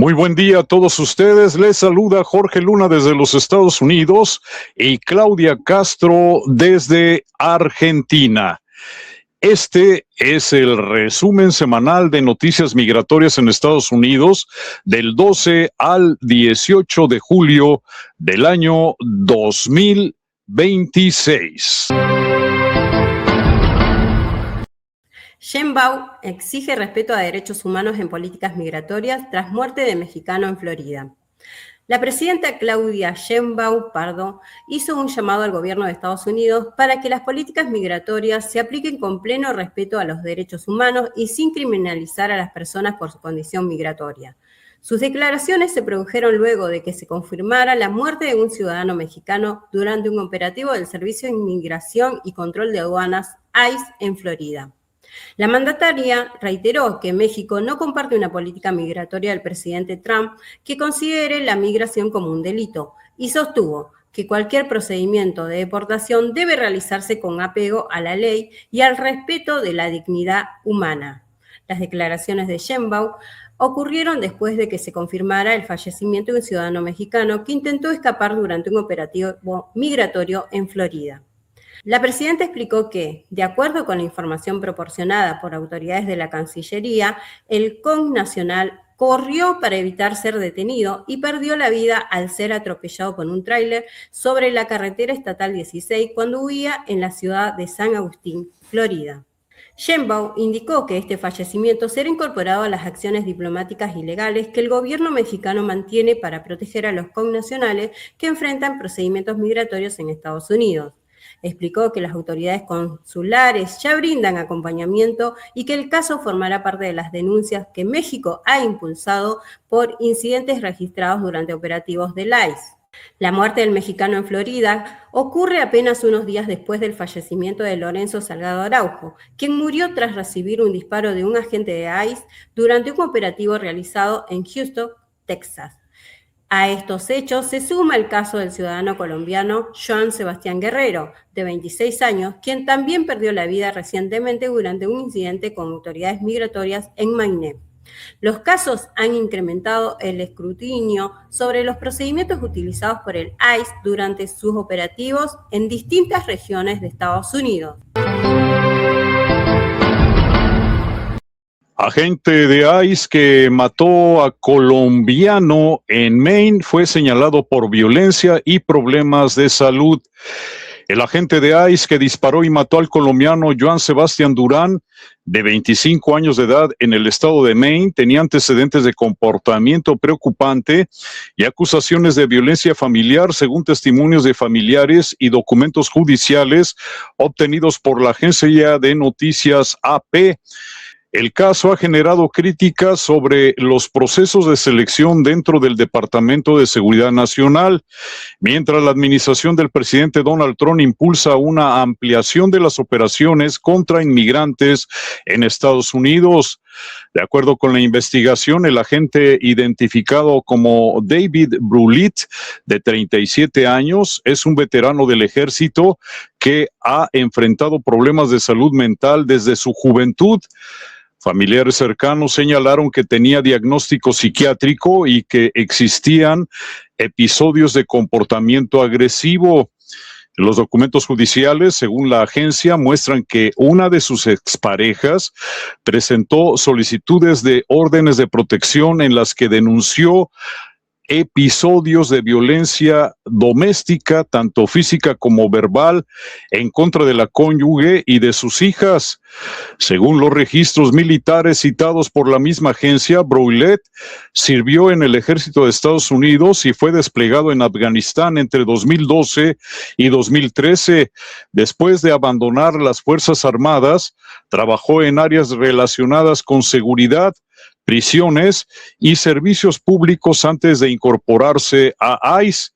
Muy buen día a todos ustedes. Les saluda Jorge Luna desde los Estados Unidos y Claudia Castro desde Argentina. Este es el resumen semanal de noticias migratorias en Estados Unidos del 12 al 18 de julio del año 2026. Sheinbaum exige respeto a derechos humanos en políticas migratorias tras muerte de mexicano en Florida. La presidenta Claudia Sheinbaum Pardo hizo un llamado al gobierno de Estados Unidos para que las políticas migratorias se apliquen con pleno respeto a los derechos humanos y sin criminalizar a las personas por su condición migratoria. Sus declaraciones se produjeron luego de que se confirmara la muerte de un ciudadano mexicano durante un operativo del Servicio de Inmigración y Control de Aduanas, ICE, en Florida. La mandataria reiteró que México no comparte una política migratoria del presidente Trump que considere la migración como un delito y sostuvo que cualquier procedimiento de deportación debe realizarse con apego a la ley y al respeto de la dignidad humana. Las declaraciones de Sheinbaum ocurrieron después de que se confirmara el fallecimiento de un ciudadano mexicano que intentó escapar durante un operativo migratorio en Florida. La presidenta explicó que, de acuerdo con la información proporcionada por autoridades de la Cancillería, el connacional corrió para evitar ser detenido y perdió la vida al ser atropellado por un tráiler sobre la carretera estatal 16 cuando huía en la ciudad de San Agustín, Florida. Sheinbaum indicó que este fallecimiento será incorporado a las acciones diplomáticas y legales que el gobierno mexicano mantiene para proteger a los connacionales que enfrentan procedimientos migratorios en Estados Unidos. Explicó que las autoridades consulares ya brindan acompañamiento y que el caso formará parte de las denuncias que México ha impulsado por incidentes registrados durante operativos del ICE. La muerte del mexicano en Florida ocurre apenas unos días después del fallecimiento de Lorenzo Salgado Araujo, quien murió tras recibir un disparo de un agente de ICE durante un operativo realizado en Houston, Texas. A estos hechos se suma el caso del ciudadano colombiano Joan Sebastián Guerrero, de 26 años, quien también perdió la vida recientemente durante un incidente con autoridades migratorias en Maine. Los casos han incrementado el escrutinio sobre los procedimientos utilizados por el ICE durante sus operativos en distintas regiones de Estados Unidos. Agente de ICE que mató a colombiano en Maine fue señalado por violencia y problemas de salud. El agente de ICE que disparó y mató al colombiano Joan Sebastián Durán, de 25 años de edad, en el estado de Maine, tenía antecedentes de comportamiento preocupante y acusaciones de violencia familiar, según testimonios de familiares y documentos judiciales obtenidos por la agencia de noticias AP. El caso ha generado críticas sobre los procesos de selección dentro del Departamento de Seguridad Nacional, mientras la administración del presidente Donald Trump impulsa una ampliación de las operaciones contra inmigrantes en Estados Unidos. De acuerdo con la investigación, el agente identificado como David Brulit, de 37 años, es un veterano del ejército que ha enfrentado problemas de salud mental desde su juventud. Familiares cercanos señalaron que tenía diagnóstico psiquiátrico y que existían episodios de comportamiento agresivo. Los documentos judiciales, según la agencia, muestran que una de sus exparejas presentó solicitudes de órdenes de protección en las que denunció episodios de violencia doméstica, tanto física como verbal, en contra de la cónyuge y de sus hijas. Según los registros militares citados por la misma agencia, Brulet sirvió en el ejército de Estados Unidos y fue desplegado en Afganistán entre 2012 y 2013. Después de abandonar las Fuerzas Armadas, trabajó en áreas relacionadas con seguridad, prisiones y servicios públicos antes de incorporarse a ICE.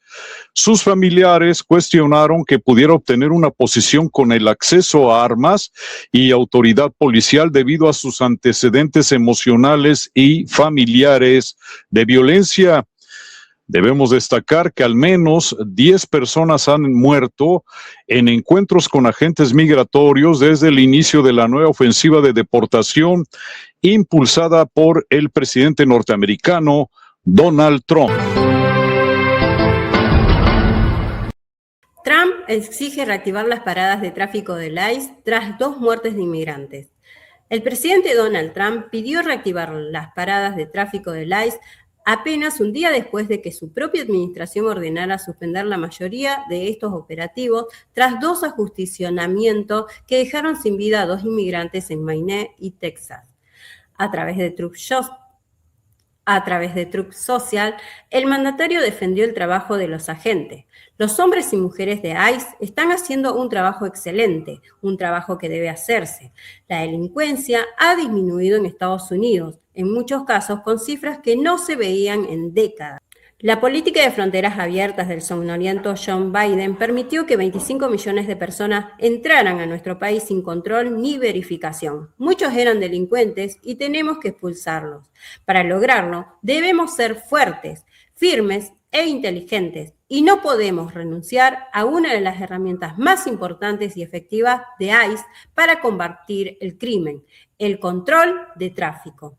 Sus familiares cuestionaron que pudiera obtener una posición con el acceso a armas y autoridad policial debido a sus antecedentes emocionales y familiares de violencia. Debemos destacar que al menos 10 personas han muerto en encuentros con agentes migratorios desde el inicio de la nueva ofensiva de deportación impulsada por el presidente norteamericano Donald Trump. Trump exige reactivar las paradas de tráfico del ICE tras 2 muertes de inmigrantes. El presidente Donald Trump pidió reactivar las paradas de tráfico del ICE apenas un día después de que su propia administración ordenara suspender la mayoría de estos operativos tras 2 ajusticiamientos que dejaron sin vida a 2 inmigrantes en Maine y Texas. A través de Truth Social, el mandatario defendió el trabajo de los agentes. Los hombres y mujeres de ICE están haciendo un trabajo excelente, un trabajo que debe hacerse. La delincuencia ha disminuido en Estados Unidos, en muchos casos con cifras que no se veían en décadas. La política de fronteras abiertas del somnoliento Joe Biden permitió que 25 millones de personas entraran a nuestro país sin control ni verificación. Muchos eran delincuentes y tenemos que expulsarlos. Para lograrlo, debemos ser fuertes, firmes e inteligentes y no podemos renunciar a una de las herramientas más importantes y efectivas de ICE para combatir el crimen, el control de tráfico.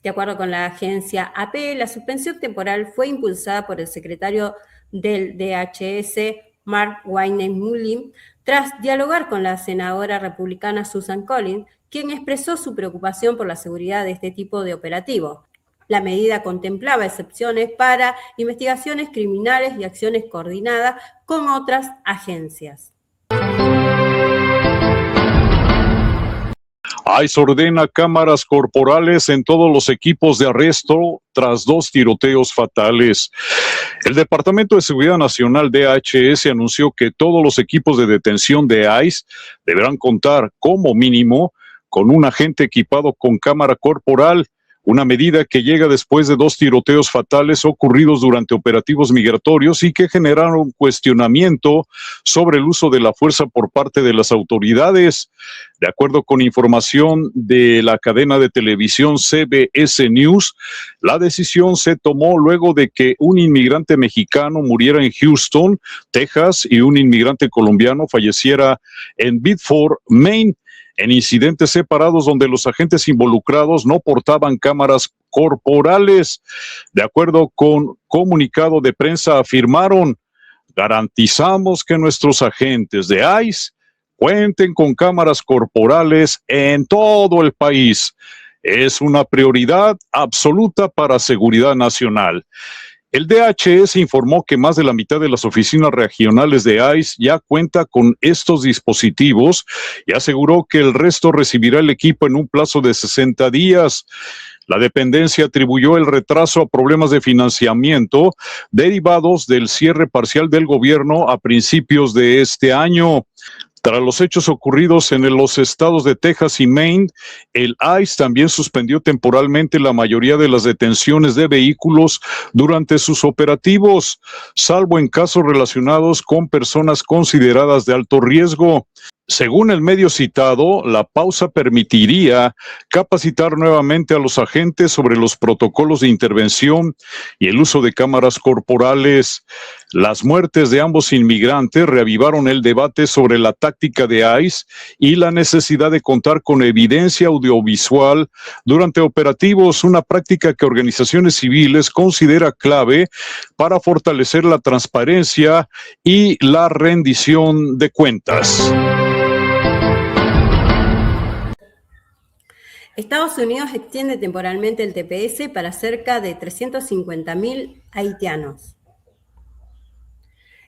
De acuerdo con la agencia AP, la suspensión temporal fue impulsada por el secretario del DHS, Mark Wayne-Mullin, tras dialogar con la senadora republicana Susan Collins, quien expresó su preocupación por la seguridad de este tipo de operativos. La medida contemplaba excepciones para investigaciones criminales y acciones coordinadas con otras agencias. ICE ordena cámaras corporales en todos los equipos de arresto tras 2 tiroteos fatales. El Departamento de Seguridad Nacional DHS anunció que todos los equipos de detención de ICE deberán contar como mínimo con un agente equipado con cámara corporal, una medida que llega después de 2 tiroteos fatales ocurridos durante operativos migratorios y que generaron cuestionamiento sobre el uso de la fuerza por parte de las autoridades. De acuerdo con información de la cadena de televisión CBS News, la decisión se tomó luego de que un inmigrante mexicano muriera en Houston, Texas, y un inmigrante colombiano falleciera en Biddeford, Maine, en incidentes separados donde los agentes involucrados no portaban cámaras corporales. De acuerdo con comunicado de prensa, afirmaron: garantizamos que nuestros agentes de ICE cuenten con cámaras corporales en todo el país. Es una prioridad absoluta para seguridad nacional. El DHS informó que más de la mitad de las oficinas regionales de ICE ya cuenta con estos dispositivos y aseguró que el resto recibirá el equipo en un plazo de 60 días. La dependencia atribuyó el retraso a problemas de financiamiento derivados del cierre parcial del gobierno a principios de este año. Tras los hechos ocurridos en los estados de Texas y Maine, el ICE también suspendió temporalmente la mayoría de las detenciones de vehículos durante sus operativos, salvo en casos relacionados con personas consideradas de alto riesgo. Según el medio citado, la pausa permitiría capacitar nuevamente a los agentes sobre los protocolos de intervención y el uso de cámaras corporales. Las muertes de ambos inmigrantes reavivaron el debate sobre la táctica de ICE y la necesidad de contar con evidencia audiovisual durante operativos, una práctica que organizaciones civiles considera clave para fortalecer la transparencia y la rendición de cuentas. Estados Unidos extiende temporalmente el TPS para cerca de 350.000 haitianos.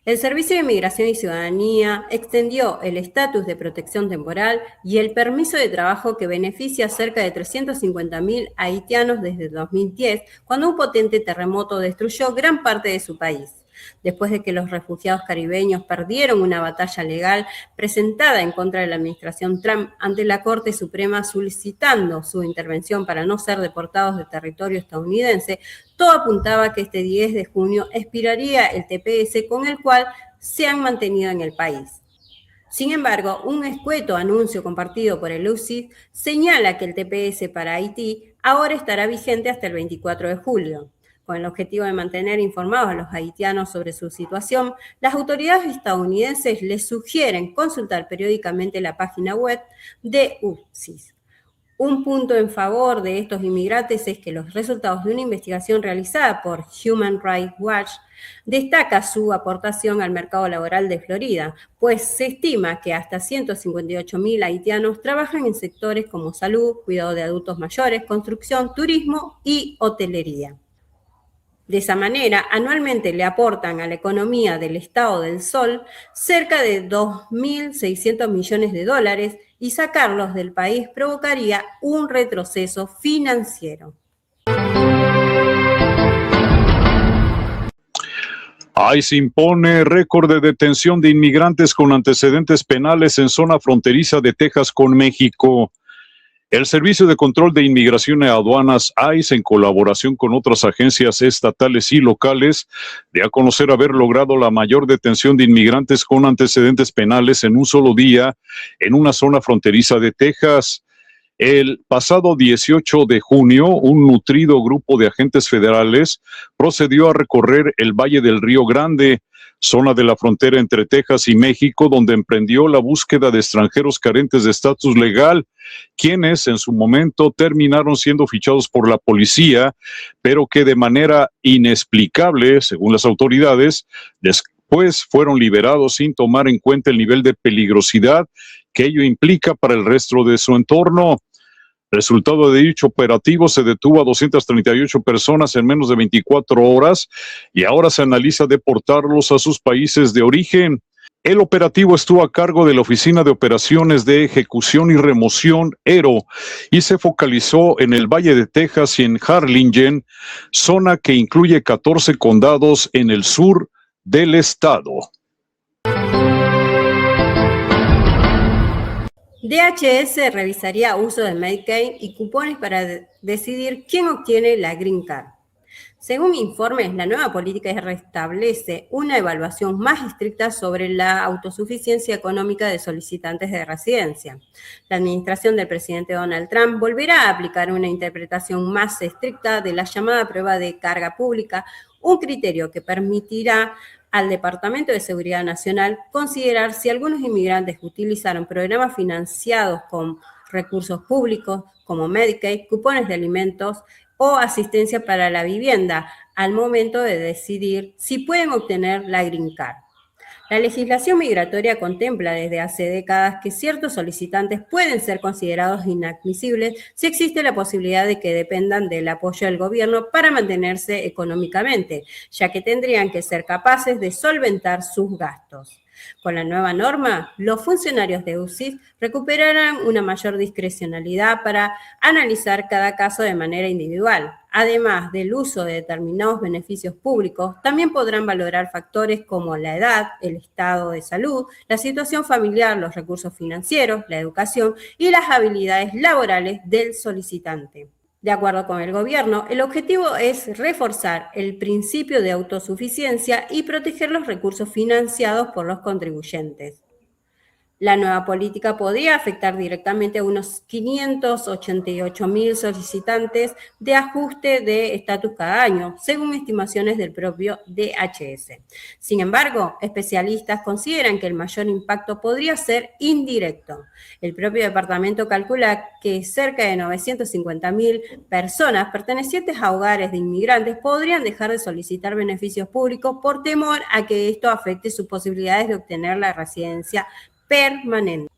El Servicio de Migración y Ciudadanía extendió el estatus de protección temporal y el permiso de trabajo que beneficia a cerca de 350.000 haitianos desde 2010, cuando un potente terremoto destruyó gran parte de su país. Después de que los refugiados caribeños perdieron una batalla legal presentada en contra de la administración Trump ante la Corte Suprema solicitando su intervención para no ser deportados de territorio estadounidense, todo apuntaba a que este 10 de junio expiraría el TPS con el cual se han mantenido en el país. Sin embargo, un escueto anuncio compartido por el UCID señala que el TPS para Haití ahora estará vigente hasta el 24 de julio. Con el objetivo de mantener informados a los haitianos sobre su situación, las autoridades estadounidenses les sugieren consultar periódicamente la página web de UCIS. Un punto en favor de estos inmigrantes es que los resultados de una investigación realizada por Human Rights Watch destaca su aportación al mercado laboral de Florida, pues se estima que hasta 158.000 haitianos trabajan en sectores como salud, cuidado de adultos mayores, construcción, turismo y hotelería. De esa manera, anualmente le aportan a la economía del Estado del Sol cerca de 2.600 millones de dólares y sacarlos del país provocaría un retroceso financiero. ICE impone récord de detención de inmigrantes con antecedentes penales en zona fronteriza de Texas con México. El Servicio de Control de Inmigración y Aduanas, ICE, en colaboración con otras agencias estatales y locales, dio a conocer haber logrado la mayor detención de inmigrantes con antecedentes penales en un solo día en una zona fronteriza de Texas. El pasado 18 de junio, un nutrido grupo de agentes federales procedió a recorrer el Valle del Río Grande, zona de la frontera entre Texas y México, donde emprendió la búsqueda de extranjeros carentes de estatus legal, quienes en su momento terminaron siendo fichados por la policía, pero que de manera inexplicable, según las autoridades, después fueron liberados sin tomar en cuenta el nivel de peligrosidad que ello implica para el resto de su entorno. Resultado de dicho operativo, se detuvo a 238 personas en menos de 24 horas y ahora se analiza deportarlos a sus países de origen. El operativo estuvo a cargo de la Oficina de Operaciones de Ejecución y Remoción, ERO, y se focalizó en el Valle de Texas y en Harlingen, zona que incluye 14 condados en el sur del estado. DHS revisaría uso de Medicaid y cupones para decidir quién obtiene la Green Card. Según informes, la nueva política restablece una evaluación más estricta sobre la autosuficiencia económica de solicitantes de residencia. La administración del presidente Donald Trump volverá a aplicar una interpretación más estricta de la llamada prueba de carga pública, un criterio que permitirá al Departamento de Seguridad Nacional considerar si algunos inmigrantes utilizaron programas financiados con recursos públicos como Medicaid, cupones de alimentos o asistencia para la vivienda al momento de decidir si pueden obtener la Green Card. La legislación migratoria contempla desde hace décadas que ciertos solicitantes pueden ser considerados inadmisibles si existe la posibilidad de que dependan del apoyo del gobierno para mantenerse económicamente, ya que tendrían que ser capaces de solventar sus gastos. Con la nueva norma, los funcionarios de UCIF recuperarán una mayor discrecionalidad para analizar cada caso de manera individual. Además del uso de determinados beneficios públicos, también podrán valorar factores como la edad, el estado de salud, la situación familiar, los recursos financieros, la educación y las habilidades laborales del solicitante. De acuerdo con el gobierno, el objetivo es reforzar el principio de autosuficiencia y proteger los recursos financiados por los contribuyentes. La nueva política podría afectar directamente a unos 588.000 solicitantes de ajuste de estatus cada año, según estimaciones del propio DHS. Sin embargo, especialistas consideran que el mayor impacto podría ser indirecto. El propio departamento calcula que cerca de 950.000 personas pertenecientes a hogares de inmigrantes podrían dejar de solicitar beneficios públicos por temor a que esto afecte sus posibilidades de obtener la residencia permanente.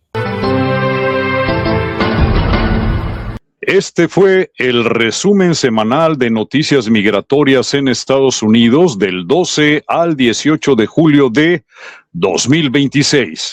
Este fue el resumen semanal de noticias migratorias en Estados Unidos del 12 al 18 de julio de 2026.